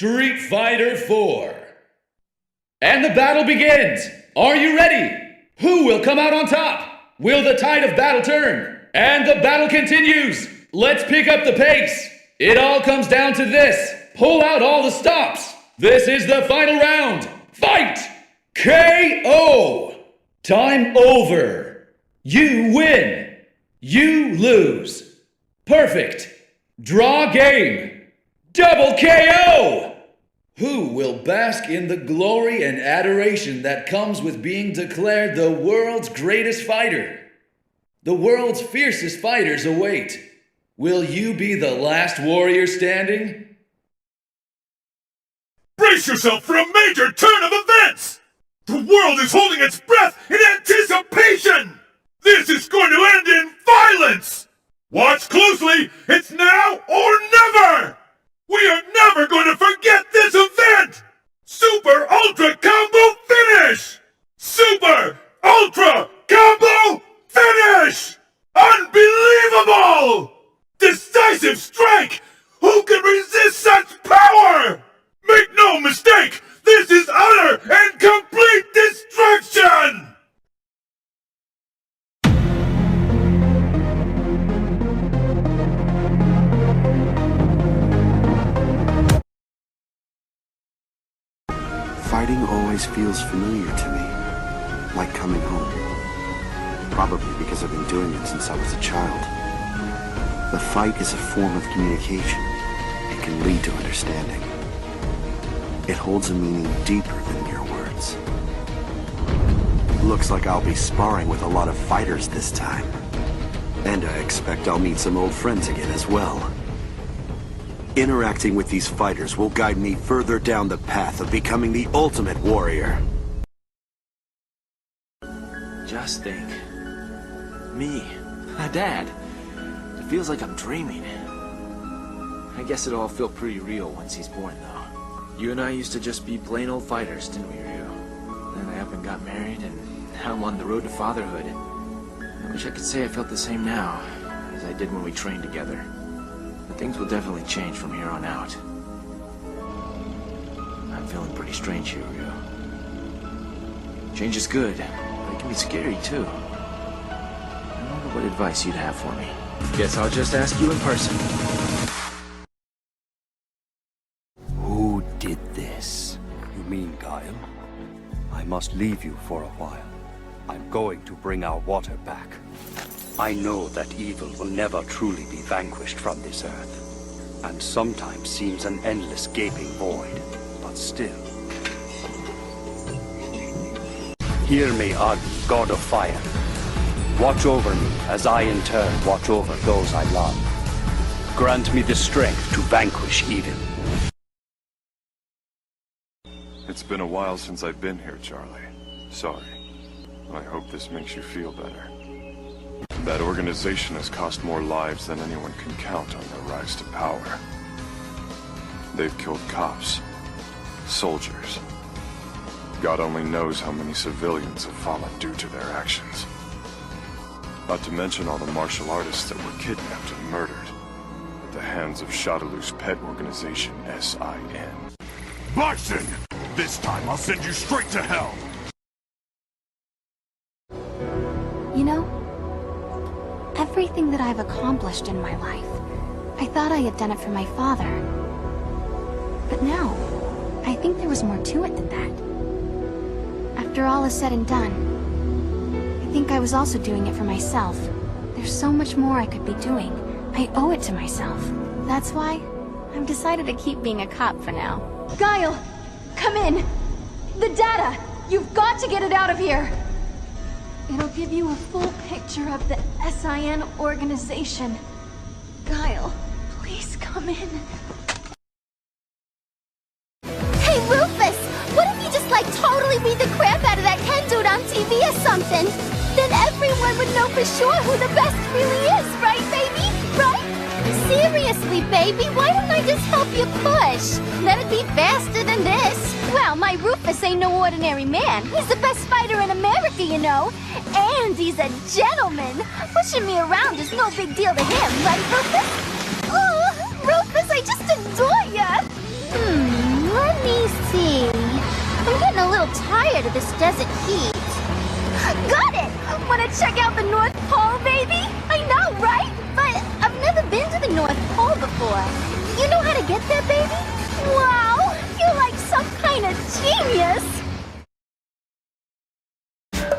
Street Fighter 4. And the battle begins! Are you ready? Who will come out on top? Will the tide of battle turn? And the battle continues! Let's pick up the pace! It all comes down to this. Pull out all the stops! This is the final round! Fight! KO! Time over! You win! You lose! Perfect! Draw game! Double KO! Who will bask in the glory and adoration that comes with being declared the world's greatest fighter? The world's fiercest fighters await. Will you be the last warrior standing? Brace yourself for a major turn of events! The world is holding its breath in anticipation! This is going to end in violence! Watch closely! It's now or never! We are never going to forget this event! Super Ultra Combo Finish! Super Ultra Combo Finish! Unbelievable! Decisive strike! Who can resist such power? Make no mistake! This is utter and complete destruction! Fighting always feels familiar to me, like coming home. Probably because I've been doing it since I was a child. The fight is a form of communication. It can lead to understanding. It holds a meaning deeper than mere words. Looks like I'll be sparring with a lot of fighters this time. And I expect I'll meet some old friends again as well. Interacting with these fighters will guide me further down the path of becoming the ultimate warrior. Just think. Me, a dad. It feels like I'm dreaming. I guess it'll all feel pretty real once he's born, though. You and I used to just be plain old fighters, didn't we, Ryu? Then I up and got married, and now I'm on the road to fatherhood. I wish I could say I felt the same now, as I did when we trained together. But things will definitely change from here on out. I'm feeling pretty strange here, Ryu. Change is good, but it can be scary, too. I wonder what advice you'd have for me. Guess I'll just ask you in person. Who did this? You mean Guile? I must leave you for a while. I'm going to bring our water back. I know that evil will never truly be vanquished from this earth, and sometimes seems an endless gaping void, but still. Hear me, Adi, God of Fire. Watch over me as I in turn watch over those I love. Grant me the strength to vanquish evil. It's been a while since I've been here, Charlie. Sorry. I hope this makes you feel better. That organization has cost more lives than anyone can count on their rise to power. They've killed cops, soldiers. God only knows how many civilians have fallen due to their actions. Not to mention all the martial artists that were kidnapped and murdered at the hands of Shadaloo's pet organization, S.I.N. Bison! This time I'll send you straight to hell! You know, everything that I've accomplished in my life, I thought I had done it for my father. But now, I think there was more to it than that. After all is said and done, I think I was also doing it for myself. There's so much more I could be doing. I owe it to myself. That's why I've decided to keep being a cop for now. Guile! Come in! The data! You've got to get it out of here! It'll give you a full picture of the S.I.N. organization. Guile, please come in. Hey, Rufus! What if you just, totally beat the crap out of that Ken dude on TV or something? Then everyone would know for sure who the best really is, right, baby? Right? Seriously, baby, why don't I just help you push? That'd be faster than this. Well, my Rufus ain't no ordinary man. He's the best fighter in America, you know. And he's a gentleman. Pushing me around is no big deal to him, right, Rufus? Oh, Rufus, I just adore ya. me see. I'm getting a little tired of this desert heat. Got it! Wanna check out the North Pole, baby? I know, right? But I've never been to the North Pole before. You know how to get there, baby? Wow! You're like some kind of genius!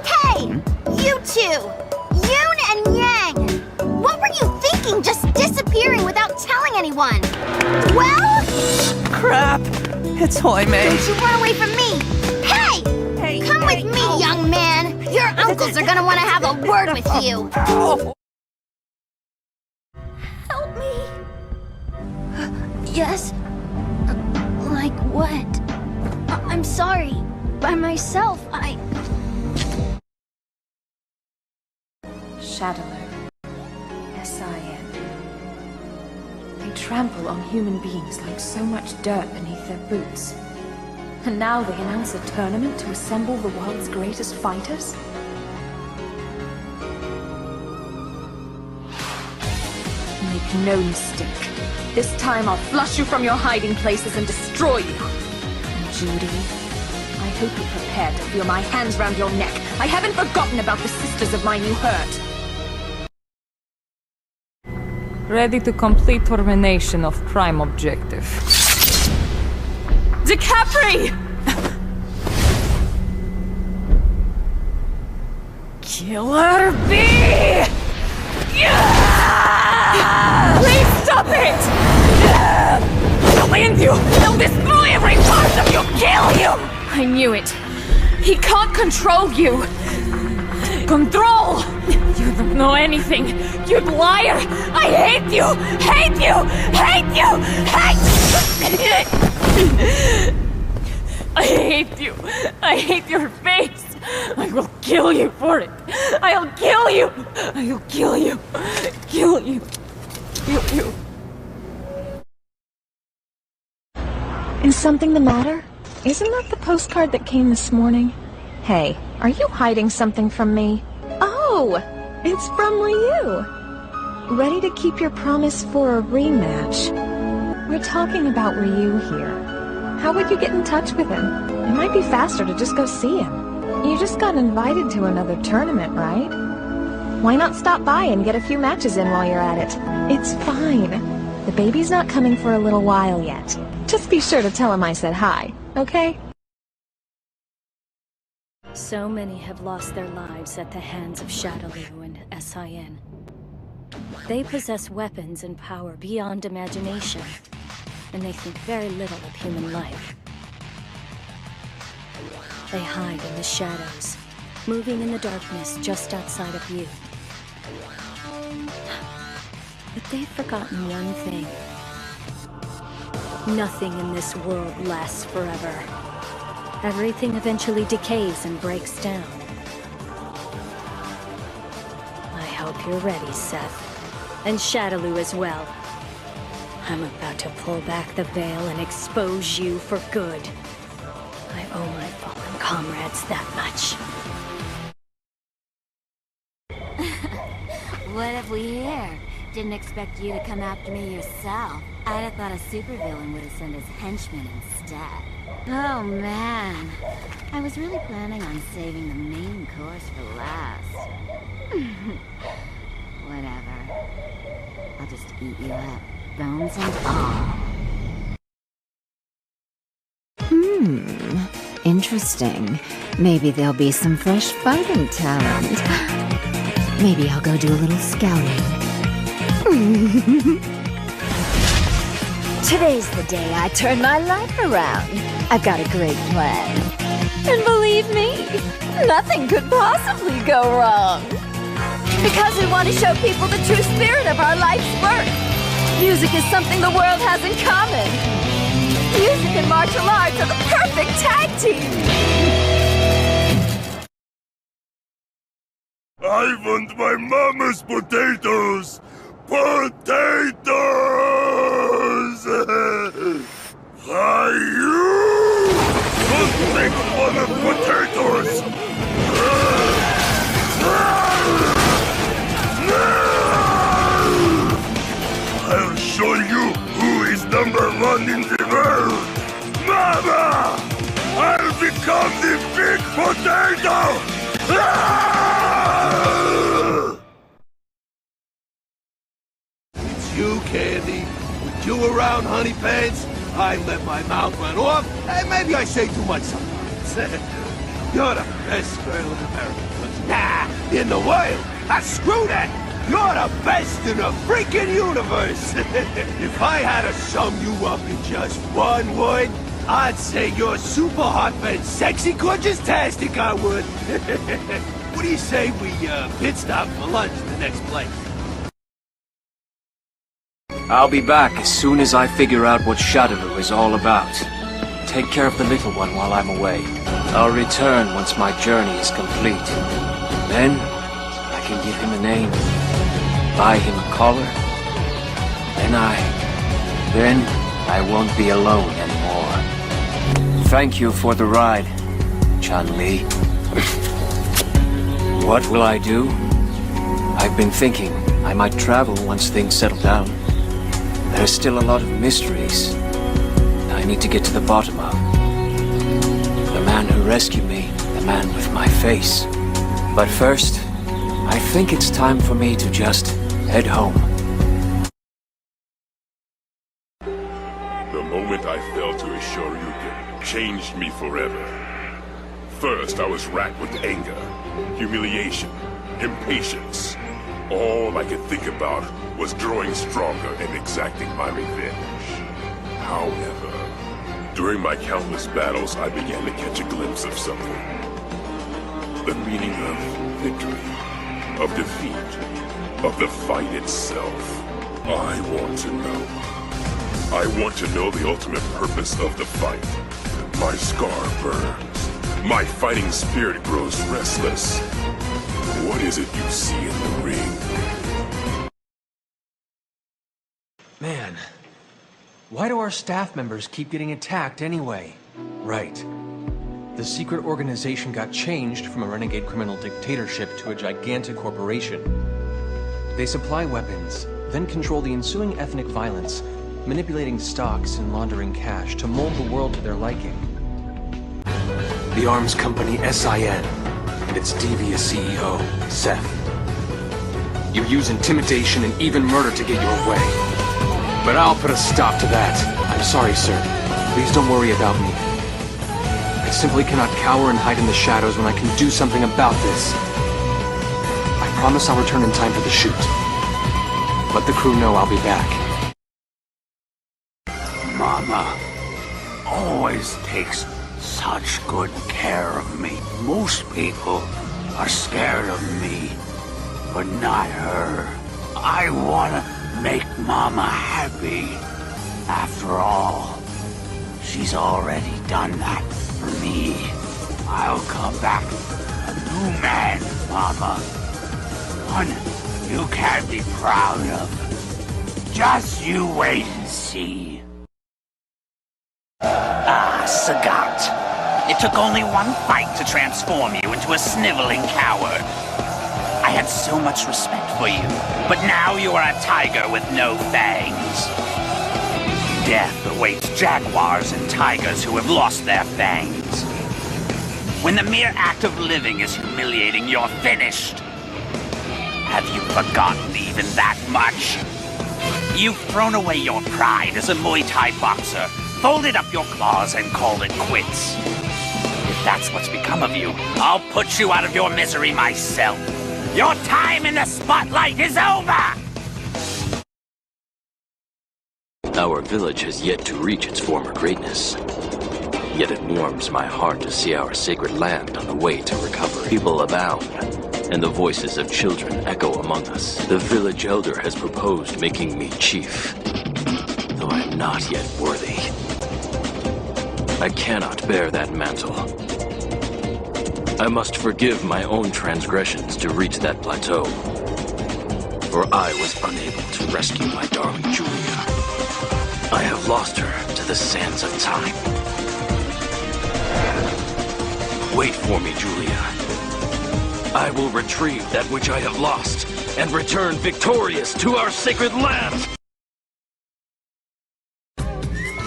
Hey! You two! Yoon and Yang! What were you thinking just disappearing without telling anyone? Well... Crap! It's Jaime. Don't you run away from me! Hey! Come with me, young man! Your uncles are gonna want to have a word with you! Help me! Yes? Like what? I'm sorry. By myself, Shadaloo. S.I.N. They trample on human beings like so much dirt beneath their boots. And now they announce a tournament to assemble the world's greatest fighters? Make no mistake. This time I'll flush you from your hiding places and destroy you. And Judy, I hope you're prepared to feel my hands round your neck. I haven't forgotten about the sisters of mine you hurt. Ready to complete termination of prime objective. DiCapri! Killer bee! Please stop it! I'll land you! I'll destroy every part of you! Kill you! I knew it. He can't control you. Control! You don't know anything. You liar! I hate you! Hate you! Hate you! Hate! I hate you! I hate your face! I will kill you for it! I'll kill you! I'll kill you! Kill you! Kill you! Is something the matter? Isn't that the postcard that came this morning? Hey, are you hiding something from me? Oh! It's from Ryu! Ready to keep your promise for a rematch. We're talking about Ryu here. How would you get in touch with him? It might be faster to just go see him. You just got invited to another tournament, right? Why not stop by and get a few matches in while you're at it? It's fine. The baby's not coming for a little while yet. Just be sure to tell him I said hi, okay? So many have lost their lives at the hands of Shadaloo and S.I.N. They possess weapons and power beyond imagination, and they think very little of human life. They hide in the shadows, moving in the darkness just outside of you. But they've forgotten one thing. Nothing in this world lasts forever. Everything eventually decays and breaks down. I hope you're ready, Seth. And Shadaloo as well. I'm about to pull back the veil and expose you for good. I owe my fallen comrades that much. What have we here? Didn't expect you to come after me yourself. I'd have thought a supervillain would have sent his henchmen instead. Oh man, I was really planning on saving the main course for last. Whatever. I'll just eat you up, bones and all. Interesting. Maybe there'll be some fresh fighting talent. Maybe I'll go do a little scouting. Today's the day I turn my life around. I've got a great plan. And believe me, nothing could possibly go wrong. Because we want to show people the true spirit of our life's work. Music is something the world has in common. Music and martial arts are the perfect tag team. I want my mama's potatoes! Potatoes! You don't make fun of potatoes! I'll show you who is #1 in the world! Mama! Potato! It's you, Candy. With you around, honey pants, I let my mouth run off, and maybe I say too much sometimes. You're the best girl in America. Nah, in the world. Screw that. You're the best in the freaking universe. If I had to sum you up in just one word, I'd say you're super hot and sexy gorgeous-tastic, I would. What do you say we pit stop for lunch the next place? I'll be back as soon as I figure out what Shadaloo is all about. Take care of the little one while I'm away. I'll return once my journey is complete. Then, I can give him a name, buy him a collar, then I won't be alone anymore. Thank you for the ride, Chun-Li. What will I do? I've been thinking I might travel once things settle down. There's still a lot of mysteries I need to get to the bottom of. The man who rescued me, the man with my face. But first, I think it's time for me to just head home. The moment I fell to a Shoryuken changed me forever. First, I was racked with anger, humiliation, impatience. All I could think about was growing stronger and exacting my revenge. However, during my countless battles, I began to catch a glimpse of something. The meaning of victory, of defeat, of the fight itself. I want to know. I want to know the ultimate purpose of the fight. My scar burns. My fighting spirit grows restless. What is it you see in the ring? Man, why do our staff members keep getting attacked anyway? Right. The secret organization got changed from a renegade criminal dictatorship to a gigantic corporation. They supply weapons, then control the ensuing ethnic violence, manipulating stocks and laundering cash to mold the world to their liking. The arms company S.I.N. and its devious CEO, Seth. You use intimidation and even murder to get your way. But I'll put a stop to that. I'm sorry, sir. Please don't worry about me. I simply cannot cower and hide in the shadows when I can do something about this. I promise I'll return in time for the shoot. Let the crew know I'll be back. Mama always takes such good care of me. Most people are scared of me, but not her. I wanna make Mama happy. After all, she's already done that for me. I'll come back a new man, Mama. One you can be proud of. Just you wait and see. Sagat. It took only one fight to transform you into a sniveling coward. I had so much respect for you, but now you are a tiger with no fangs. Death awaits jaguars and tigers who have lost their fangs. When the mere act of living is humiliating, you're finished. Have you forgotten even that much? You've thrown away your pride as a Muay Thai boxer, folded up your claws and called it quits. If that's what's become of you, I'll put you out of your misery myself. Your time in the spotlight is over! Our village has yet to reach its former greatness. Yet it warms my heart to see our sacred land on the way to recovery. People abound, and the voices of children echo among us. The village elder has proposed making me chief, though I am not yet worthy. I cannot bear that mantle. I must forgive my own transgressions to reach that plateau, for I was unable to rescue my darling Julia. I have lost her to the sands of time. Wait for me, Julia. I will retrieve that which I have lost and return victorious to our sacred land!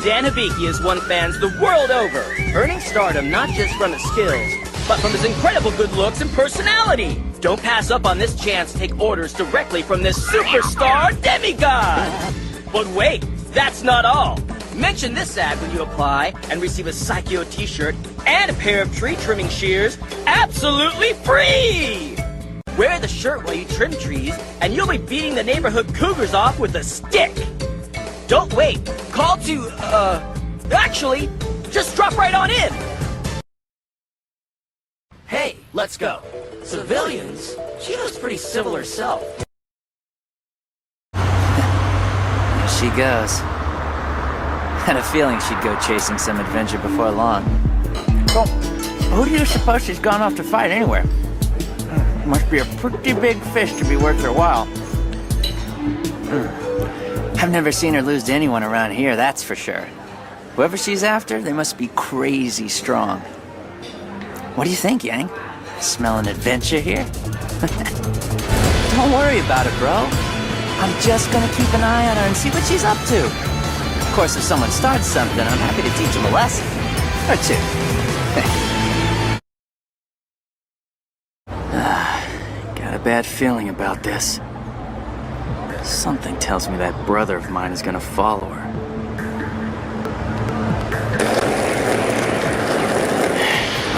Dan Hibiki has won fans the world over, earning stardom not just from his skills, but from his incredible good looks and personality. Don't pass up on this chance to take orders directly from this superstar demigod. But wait, that's not all. Mention this ad when you apply and receive a Psycho t-shirt and a pair of tree trimming shears absolutely free! Wear the shirt while you trim trees and you'll be beating the neighborhood cougars off with a stick! Don't wait! Call to, actually, just drop right on in! Hey, let's go. Civilians? She looks pretty civil herself. There she goes. Had a feeling she'd go chasing some adventure before long. Well, who do you suppose she's gone off to fight anywhere? Must be a pretty big fish to be worth her while. I've never seen her lose to anyone around here, that's for sure. Whoever she's after, they must be crazy strong. What do you think, Yang? Smell an adventure here? Don't worry about it, bro. I'm just gonna keep an eye on her and see what she's up to. Of course, if someone starts something, I'm happy to teach them a lesson. Or two. Got a bad feeling about this. Something tells me that brother of mine is gonna follow her.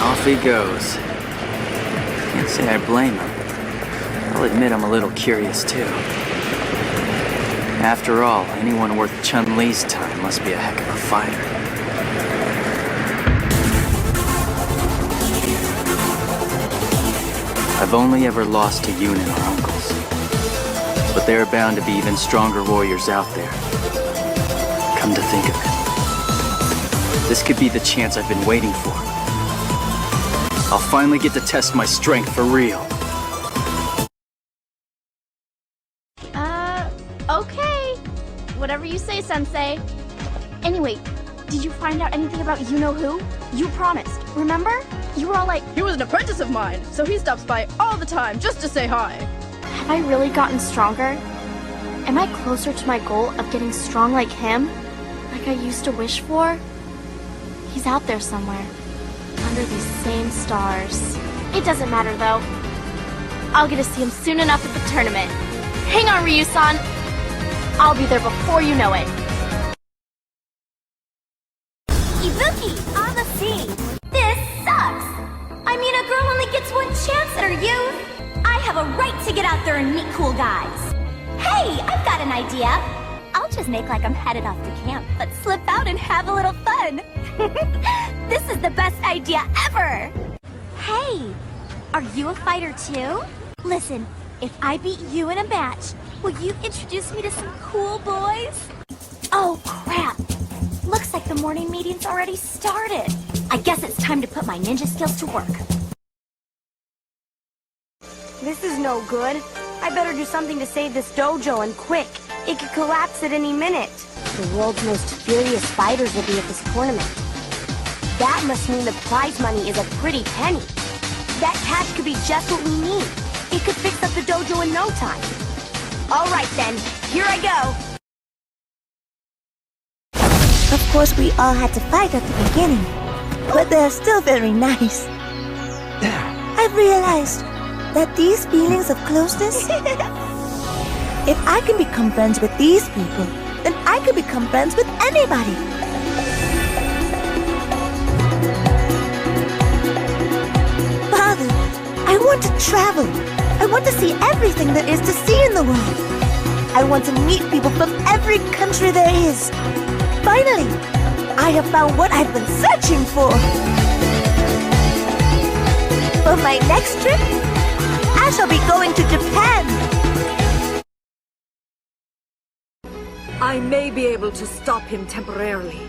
Off he goes. Can't say I blame him. I'll admit I'm a little curious too. After all, anyone worth Chun-Li's time must be a heck of a fighter. I've only ever lost to Yun and our uncles. But there are bound to be even stronger warriors out there. Come to think of it, this could be the chance I've been waiting for. I'll finally get to test my strength for real. Okay. Whatever you say, Sensei. Anyway, did you find out anything about you-know-who? You promised, remember? You were all like, he was an apprentice of mine, so he stops by all the time just to say hi. Have I really gotten stronger? Am I closer to my goal of getting strong like him? Like I used to wish for? He's out there somewhere. Under these same stars. It doesn't matter though. I'll get to see him soon enough at the tournament. Hang on, Ryu-san. I'll be there before you know it. Ibuki, on the scene. This sucks. I mean, a girl only gets one chance at her youth. I have a right to get out there and meet cool guys. Hey, I've got an idea. I'll just make like I'm headed off to camp, but slip out and have a little fun. This is the best idea ever! Hey, are you a fighter too? Listen, if I beat you in a match, will you introduce me to some cool boys? Oh, crap. Looks like the morning meeting's already started. I guess it's time to put my ninja skills to work. This is no good. I better do something to save this dojo, and quick. It could collapse at any minute. The world's most furious fighters will be at this tournament. That must mean the prize money is a pretty penny. That cash could be just what we need. It could fix up the dojo in no time. All right then, here I go. Of course, we all had to fight at the beginning, but they're still very nice. I've realized that these feelings of closeness, if I can become friends with these people, then I can become friends with anybody. Father, I want to travel. I want to see everything there is to see in the world. I want to meet people from every country there is. Finally, I have found what I've been searching for. For my next trip, I shall be going to Japan. I may be able to stop him temporarily,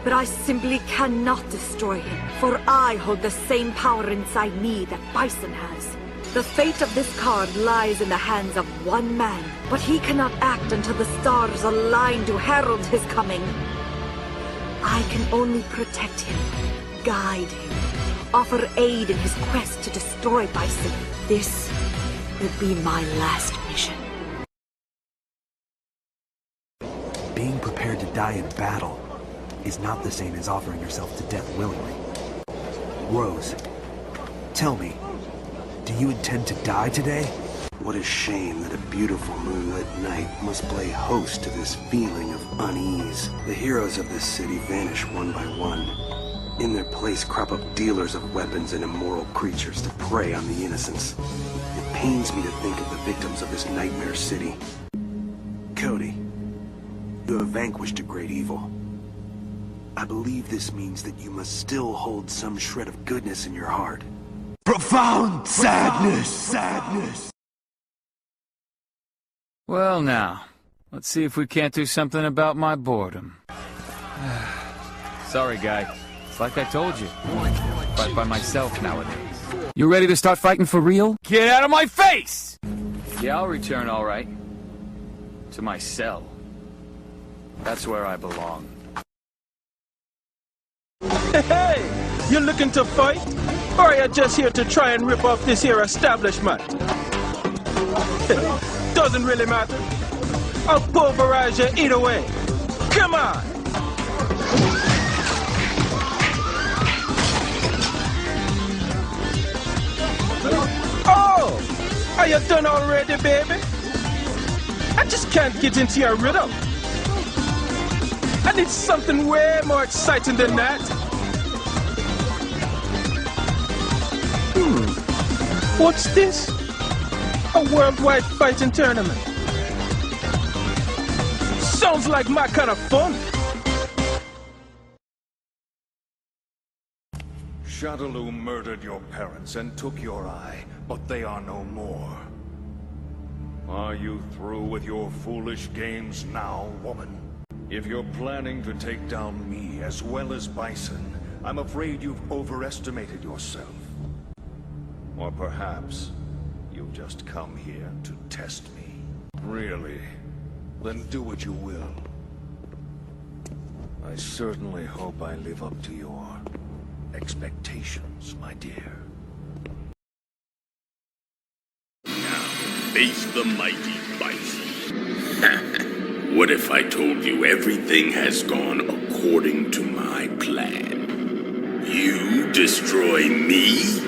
but I simply cannot destroy him, for I hold the same power inside me that Bison has. The fate of this card lies in the hands of one man, but he cannot act until the stars align to herald his coming. I can only protect him, guide him, offer aid in his quest to destroy Bison. This will be my last mission. Being prepared to die in battle is not the same as offering yourself to death willingly. Rose, Tell me, do you intend to die today? What a shame that a beautiful moonlit night must play host to this feeling of unease. The heroes of this city vanish one by one. In their place crop up dealers of weapons and immoral creatures to prey on the innocents. It pains me to think of the victims of this nightmare city. Cody, you have vanquished a great evil. I believe this means that you must still hold some shred of goodness in your heart. Profound sadness. Well now, let's see if we can't do something about my boredom. Sorry, guy. It's like I told you. I fight by myself nowadays. You ready to start fighting for real? Get out of my face! Yeah, I'll return all right. To my cell. That's where I belong. Hey! You looking to fight? Or are you just here to try and rip off this here establishment? Doesn't really matter. I'll pulverize you either way. Come on! Oh! Are you done already, baby? I just can't get into your rhythm. I need something way more exciting than that. What's this? A worldwide fighting tournament. Sounds like my kind of fun. Shadaloo murdered your parents and took your eye, but they are no more. Are you through with your foolish games now, woman? If you're planning to take down me as well as Bison, I'm afraid you've overestimated yourself. Or perhaps you've just come here to test me. Really? Then do what you will. I certainly hope I live up to your expectations, my dear. Now, face the mighty Bison. What if I told you everything has gone according to my plan? You destroy me?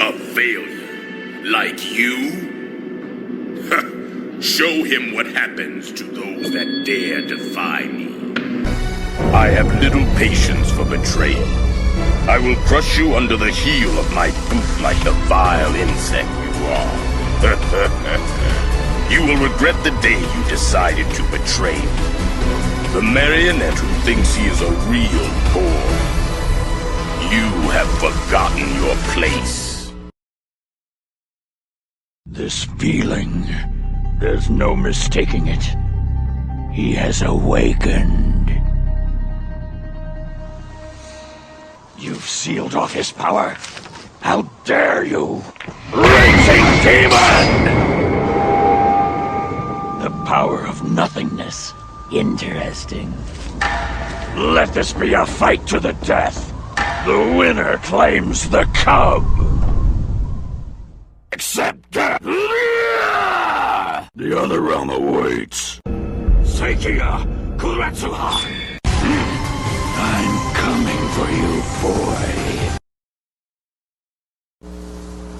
A failure? Like you? Show him what happens to those that dare defy me. I have little patience for betrayal. I will crush you under the heel of my boot like the vile insect you are. You will regret the day you decided to betray me. The marionette who thinks he is a real boy. You have forgotten your place. This feeling, there's no mistaking it. He has awakened. You've sealed off his power. How dare you! Raging demon! The power of nothingness. Interesting. Let this be a fight to the death. The winner claims the cub. Accept that. The other realm awaits. Seikiya Kuretsuha. I'm coming for you, boy.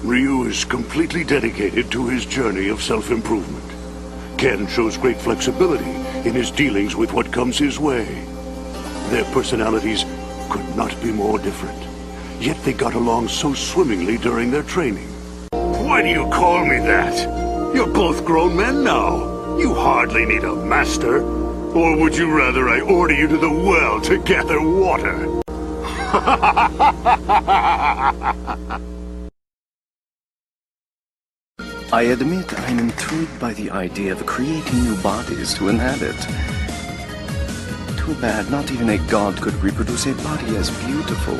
Ryu is completely dedicated to his journey of self-improvement. Ken shows great flexibility in his dealings with what comes his way. Their personalities could not be more different, yet they got along so swimmingly during their training. Why do you call me that? You're both grown men now. You hardly need a master. Or would you rather I order you to the well to gather water? I admit I'm intrigued by the idea of creating new bodies to inhabit. Too bad not even a god could reproduce a body as beautiful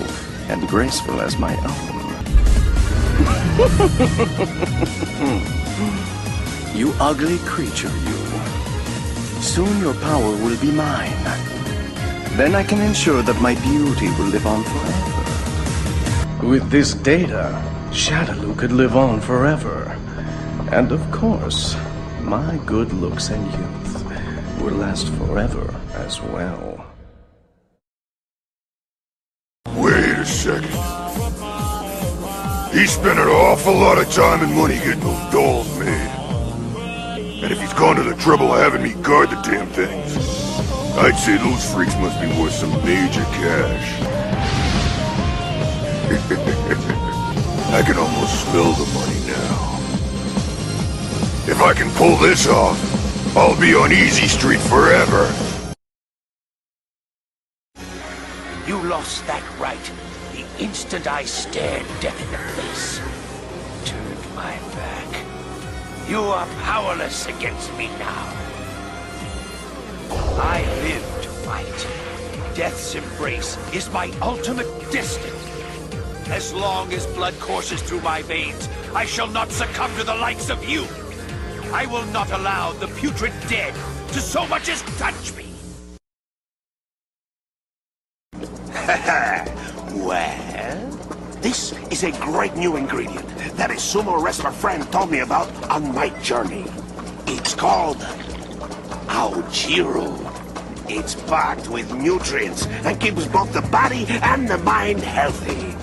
and graceful as my own. You ugly creature, you. Soon your power will be mine. Then I can ensure that my beauty will live on forever. With this data, Shadaloo could live on forever. And of course, my good looks and youth will last forever as well. Wait a second. He spent an awful lot of time and money getting those dolls made. And if he's gone to the trouble of having me guard the damn things, I'd say those freaks must be worth some major cash. I can almost smell the money now. If I can pull this off, I'll be on Easy Street forever. You lost that right the instant I stared death in the face. Turned my back. You are powerless against me now. I live to fight. Death's embrace is my ultimate destiny. As long as blood courses through my veins, I shall not succumb to the likes of you. I will not allow the putrid dead to so much as touch me. Well, this is a great new ingredient that a sumo wrestler friend told me about on my journey. It's called Aojiru. It's packed with nutrients and keeps both the body and the mind healthy.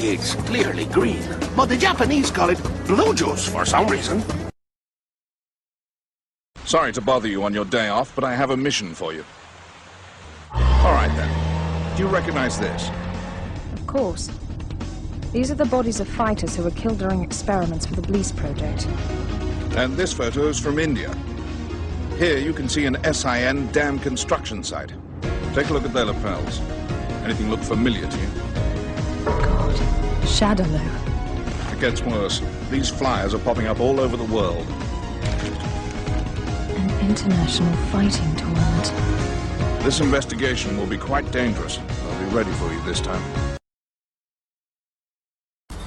It's clearly green, but the Japanese call it blue juice for some reason. Sorry to bother you on your day off, but I have a mission for you. All right then. Do you recognize this? Of course. These are the bodies of fighters who were killed during experiments for the Bliss project. And this photo is from India. Here you can see an S.I.N. dam construction site. Take a look at their lapels. Anything look familiar to you? God. Shadaloo. It gets worse. These flyers are popping up all over the world. An international fighting tournament. This investigation will be quite dangerous. I'll be ready for you this time.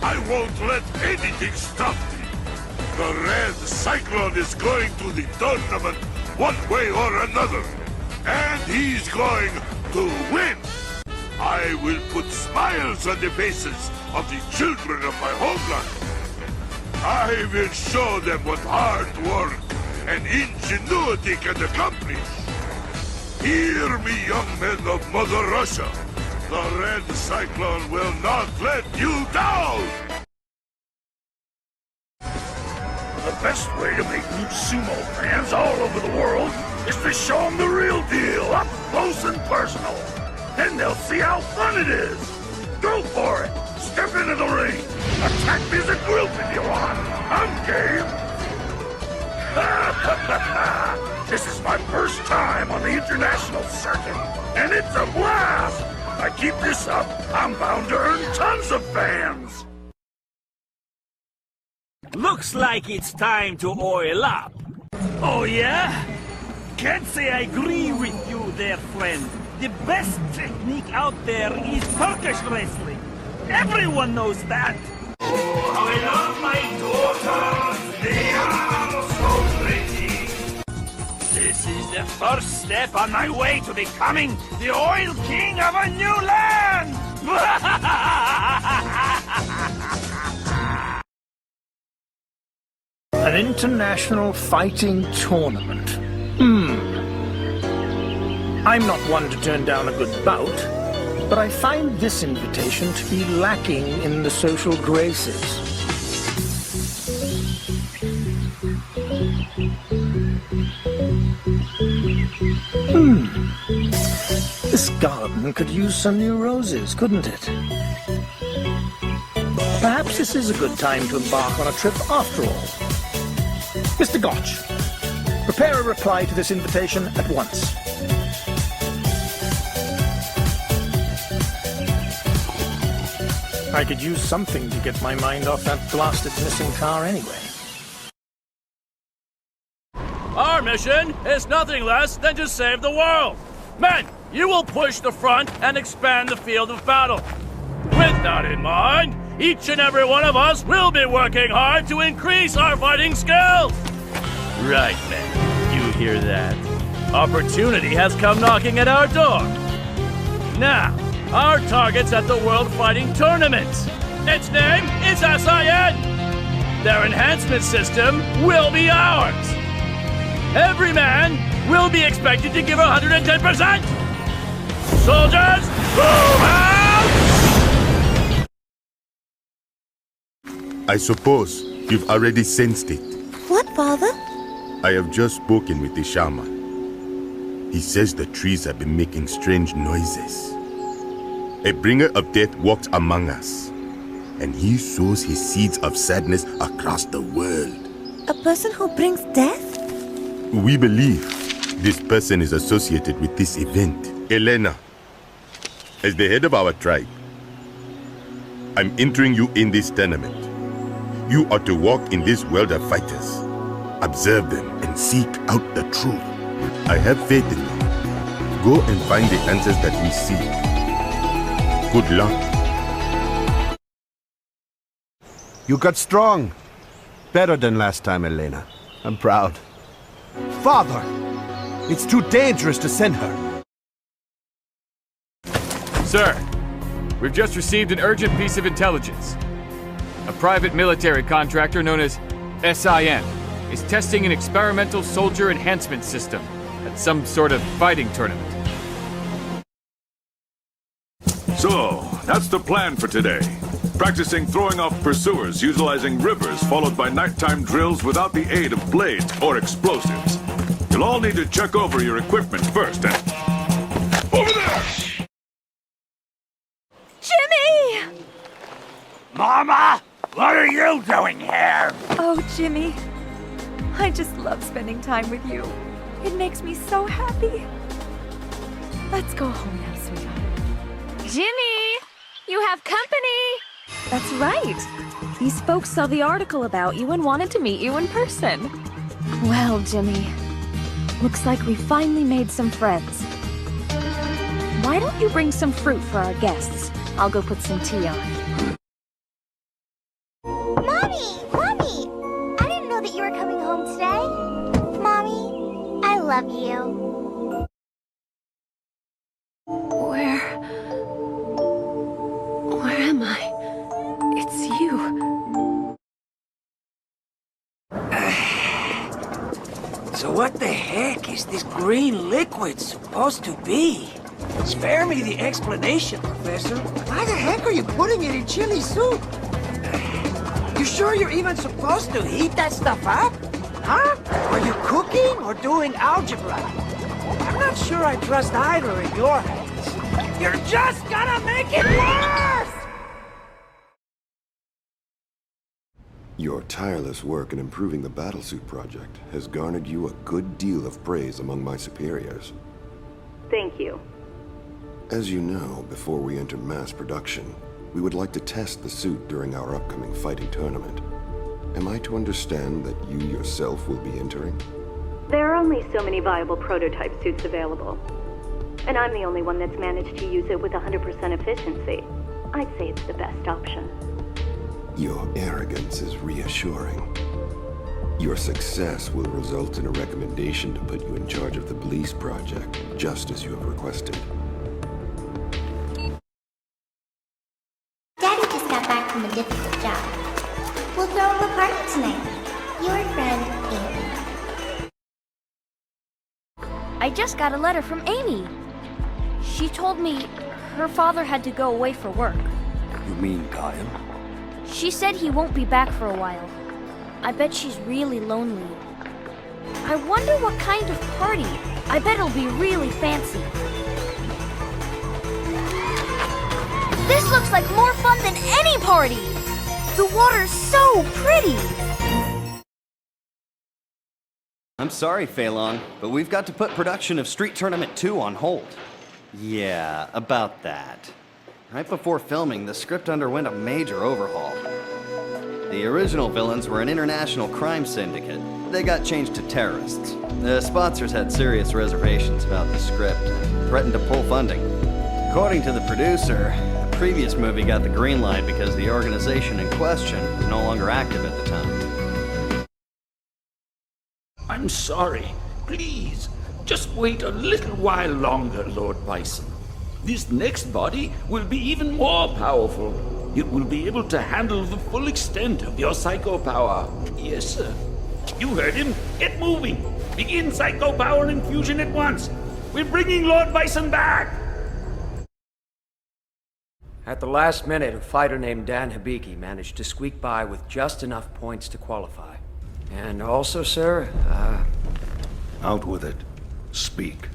I won't let anything stop me. The Red Cyclone is going to the tournament one way or another. And he's going to win. I will put smiles on the faces of the children of my homeland. I will show them what hard work and ingenuity can accomplish. Hear me, young men of Mother Russia. The Red Cyclone will not let you down! The best way to make new sumo fans all over the world is to show them the real deal, up close and personal. Then they'll see how fun it is. Go for it. Step into the ring. Attack me as a group if you want. I'm game. This is my first time on the international circuit, and it's a blast! If I keep this up, I'm bound to earn tons of fans! Looks like it's time to oil up. Oh yeah? Can't say I agree with you there, friend. The best technique out there is Turkish wrestling. Everyone knows that. Oh, I love my daughters. They are so pretty. This is the first step on my way to becoming the oil king of a new land. An international fighting tournament. I'm not one to turn down a good bout, but I find this invitation to be lacking in the social graces. This garden could use some new roses, couldn't it? Perhaps this is a good time to embark on a trip after all. Mr. Gotch, prepare a reply to this invitation at once. I could use something to get my mind off that blasted missing car anyway. Our mission is nothing less than to save the world. Men, you will push the front and expand the field of battle. With that in mind, each and every one of us will be working hard to increase our fighting skills. Right, men. You hear that? Opportunity has come knocking at our door. Now, our target's at the World Fighting Tournament. Its name is S.I.N. Their enhancement system will be ours. Every man will be expected to give 110%. Soldiers, move out! I suppose you've already sensed it. What, Father? I have just spoken with the shaman. He says the trees have been making strange noises. A bringer of death walks among us, and he sows his seeds of sadness across the world. A person who brings death? We believe this person is associated with this event. Elena, as the head of our tribe, I'm entering you in this tournament. You are to walk in this world of fighters, observe them, and seek out the truth. I have faith in you. Go and find the answers that we seek. Good luck. You got strong. Better than last time, Elena. I'm proud. Father! It's too dangerous to send her. Sir, we've just received an urgent piece of intelligence. A private military contractor known as S.I.N. is testing an experimental soldier enhancement system at some sort of fighting tournament. So, that's the plan for today. Practicing throwing off pursuers utilizing rivers followed by nighttime drills without the aid of blades or explosives. You'll all need to check over your equipment first and... Over there! Jimmy! Mama! What are you doing here? Oh, Jimmy. I just love spending time with you. It makes me so happy. Let's go home now, sweetheart. Jimmy! You have company! That's right. These folks saw the article about you and wanted to meet you in person. Well, Jimmy, looks like we finally made some friends. Why don't you bring some fruit for our guests? I'll go put some tea on. Mommy! Mommy! I didn't know that you were coming home today. Mommy, I love you. Where am I? It's you. So what the heck is this green liquid supposed to be? Spare me the explanation, Professor. Why the heck are you putting it in chili soup? You sure you're even supposed to heat that stuff up? Huh? Are you cooking or doing algebra? I'm not sure I trust either in your hands. You're just gonna make it worse! Your tireless work in improving the battlesuit project has garnered you a good deal of praise among my superiors. Thank you. As you know, before we enter mass production, we would like to test the suit during our upcoming fighting tournament. Am I to understand that you yourself will be entering? There are only so many viable prototype suits available. And I'm the only one that's managed to use it with 100% efficiency. I'd say it's the best option. Your arrogance is reassuring. Your success will result in a recommendation to put you in charge of the police project, just as you have requested. Daddy just got back from a difficult job. We'll throw him a party tonight. Your friend, Amy. I just got a letter from Amy. She told me her father had to go away for work. You mean Kyle? She said he won't be back for a while. I bet she's really lonely. I wonder what kind of party. I bet it'll be really fancy. This looks like more fun than any party! The water's so pretty! I'm sorry, Feilong, but we've got to put production of Street Tournament 2 on hold. Yeah, about that. Right before filming, the script underwent a major overhaul. The original villains were an international crime syndicate. They got changed to terrorists. The sponsors had serious reservations about the script and threatened to pull funding. According to the producer, the previous movie got the green light because the organization in question was no longer active at the time. I'm sorry. Please, just wait a little while longer, Lord Bison. This next body will be even more powerful. It will be able to handle the full extent of your psycho power. Yes, sir. You heard him. Get moving. Begin psycho power infusion at once. We're bringing Lord Bison back. At the last minute, a fighter named Dan Hibiki managed to squeak by with just enough points to qualify. And also, sir, Out with it. Speak.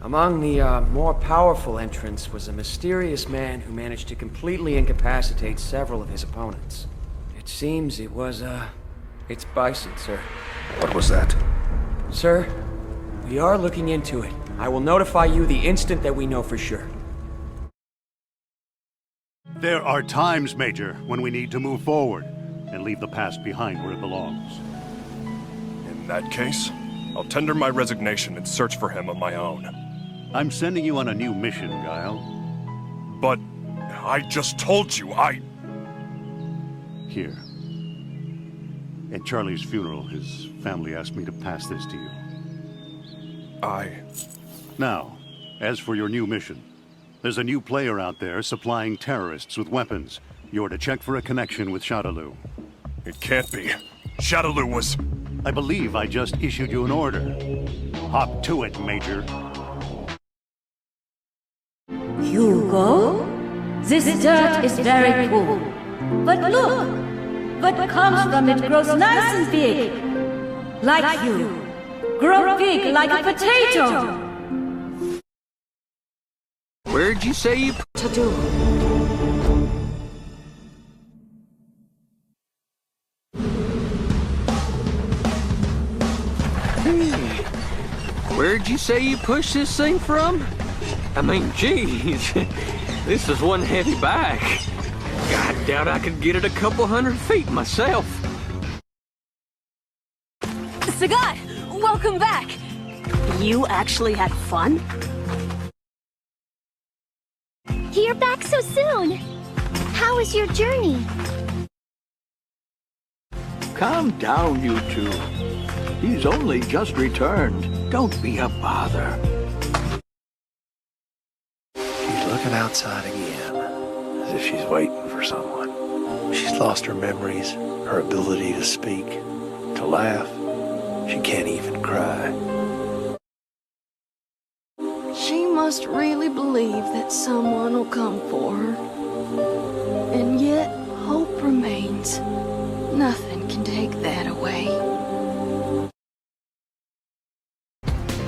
among the more powerful entrants was a mysterious man who managed to completely incapacitate several of his opponents. It seems it's Bison, sir. What was that? Sir, we are looking into it. I will notify you the instant that we know for sure. There are times, Major, when we need to move forward and leave the past behind where it belongs. In that case, I'll tender my resignation and search for him on my own. I'm sending you on a new mission, Guile. But I just told you, Here. At Charlie's funeral, his family asked me to pass this to you. Now, as for your new mission, there's a new player out there supplying terrorists with weapons. You're to check for a connection with Shadaloo. It can't be. Shadaloo was... I believe I just issued you an order. Hop to it, Major. Hugo? This dirt is very cool. But look! What comes from it grows nice and big. Like you. Grow big like a potato. Where'd you say you... To do. Where'd you say you pushed this thing from? I mean, geez, this is one heavy bag. I doubt I could get it a couple 100 feet myself. Sagat, welcome back. You actually had fun? You're back so soon. How was your journey? Calm down, you two. He's only just returned. Don't be a bother. She's looking outside again, as if she's waiting for someone. She's lost her memories, her ability to speak, to laugh. She can't even cry. She must really believe that someone will come for her. And yet, hope remains. Nothing can take that away.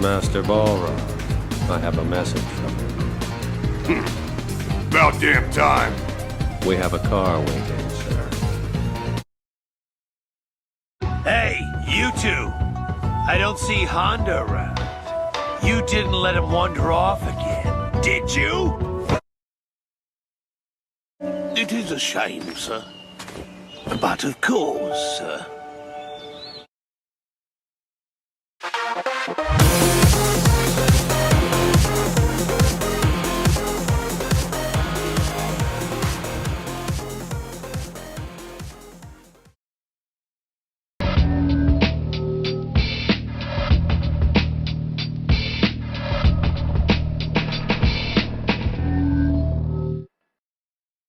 Master Balrog, I have a message from you. About damn time. We have a car waiting, sir. Hey, you two! I don't see Honda around. You didn't let him wander off again, did you? It is a shame, sir. But of course,